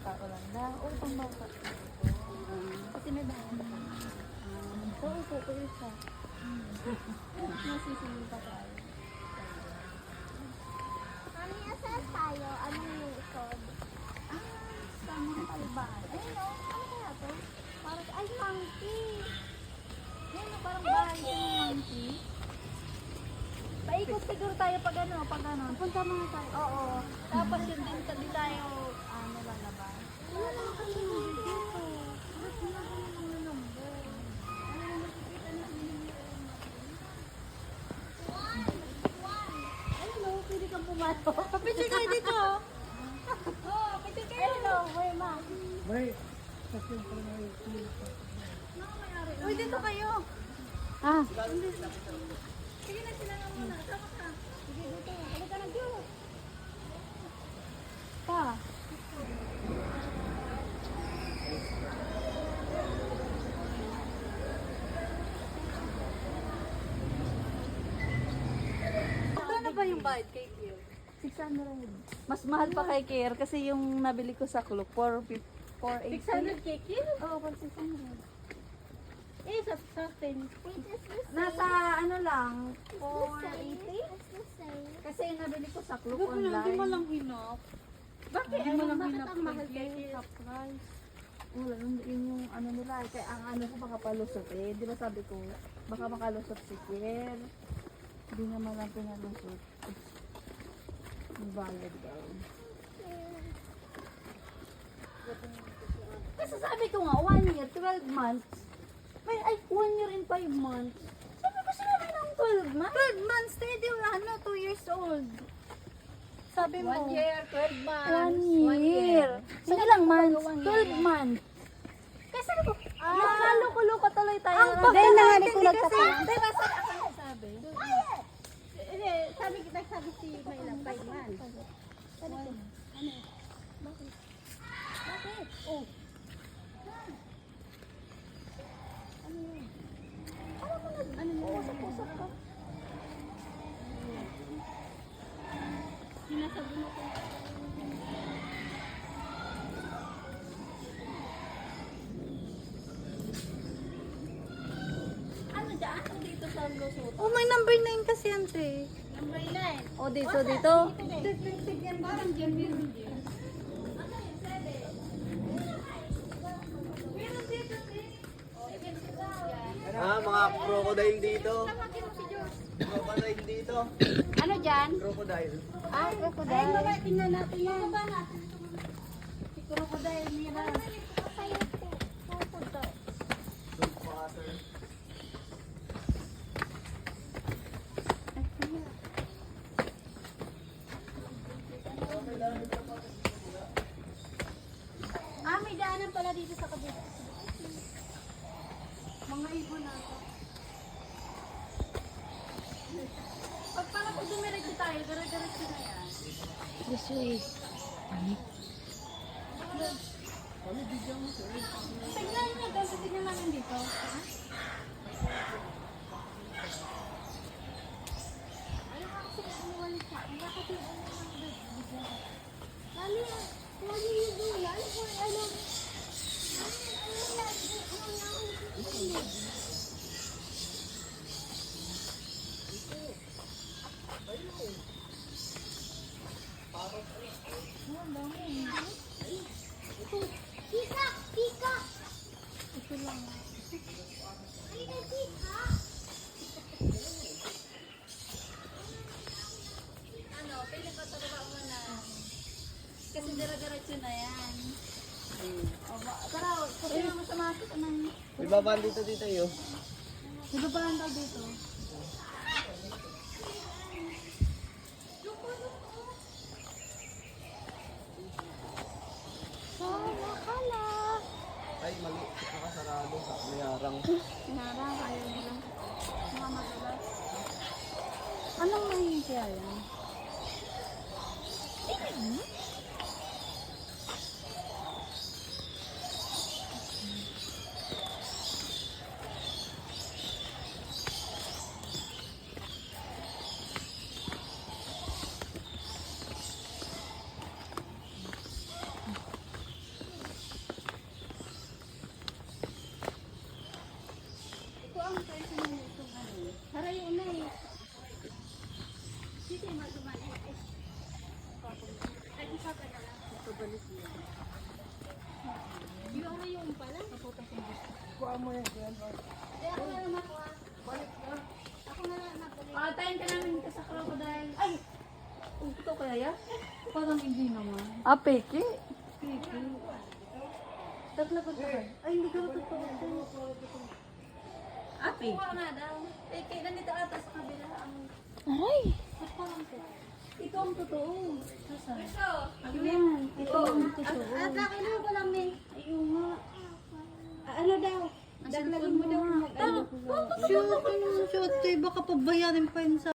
Olanda. Oo, pang bata. Kasi may bahay. Oo, po isa. Nasisingin pa tayo. Mami, asal tayo? Anong yung ikod? Saan yung kalbahan? Ayun o, ano kaya to? Parang, ay, monkey. Ayun o, parang bahay yung monkey. Paikot siguro tayo pag ano. Punta mga tayo. Oo. Tapos yun din tayo, lalabas. Wala naman kami dito. Ba't wala ka naman number? Ayun o, pwede kang pumato. Kapitid kayo dito. Oo, kapitid kayo. Ayun o, may ma. Uy, dito kayo. Ah. Sige na sila nga muna. Sama ka. Sige, dito. Halika na, Diyos. Pa. Ano ba yung bayad kay Kier? 600. Mas mahal pa kay Kier kasi yung nabili ko sa Kluk, 480. 600 kay Kier? Oo, 600. Eh, sa atin. Nasa ano lang, It's 480? the same. Kasi yung nabili ko sa Kluk Hindi mo online. lang hinap. Bakit? Hindi mo lang Bakit hinap ang mahal kay kay Kier Kier? sa price. Wala, yun yung ano nila. Kaya ang ano ko baka palusot eh. Di ba sabi ko, baka makalusot si Kier. Hindi naman lang pinalusot. Ang bayad daw. Kasi sabi ko nga, 1 year, 12 months. Ay, 1 year and 5 months. Sabi ko sinabi ng 12 months. 12 months, steady, 2 years old. Sabi mo. 1 year, 12 months. 1 year. So, ilang months? 12 months. Kasi sabi ko, nakaluko-luko tuloy tayo. Ang pagkakante ko nagtataka. Diba sabi? Sabi si Maylang 5 months. Bakit? Oh. Ano yun? Usap-usap ka. Sinasabi mo ko. Ano dyan? Ano dito sa Lusot? Oh, may number 9 kasi yan, te. Number 9. O dito, dito. Parang dyan, meron dyan. Mga crocodile dito. Crocodile dito. Ano dyan? Crocodile. Ah, crocodile. Ay, tingnan natin yan. Si crocodile nila. Water. May daanan pala dito sa kabila. Mga ibon na ito. Pag pala kung dumiretso tayo, dire-diretso na yan. This way. Tignan nyo, kasi tignan namin dito. Peacock! Peacock! Ito lang. Ay, peacock! Ano, pili ko sa baba muna. Kasi dire-diretso na yan. Tara, kasi naman sa mga kanan. Ibabaan dito dito yun. Ibabaan daw dito. Ay, mali. Nakasarado sa mayarang. Sinarang, ayaw nila. Mga madulas. Anong mahihin kaya yan? Tayo ka namin dito sa crocodile. Ay! Ito kaya ya? Parang hindi naman. Ah, peke. Tatlo ko tayo. Ay, hindi ka totoo. Ate. Kuha nga daw. Eh, kaya ganito ata sa kabila ang... Aray! Ito ang totoo. Saan? Yan. Ito ang totoo. At akin na ko lang eh. Ayun nga. Ano daw? Daglagin mo daw. Shoot, ano shoot? Baka pabayarin pa yun sa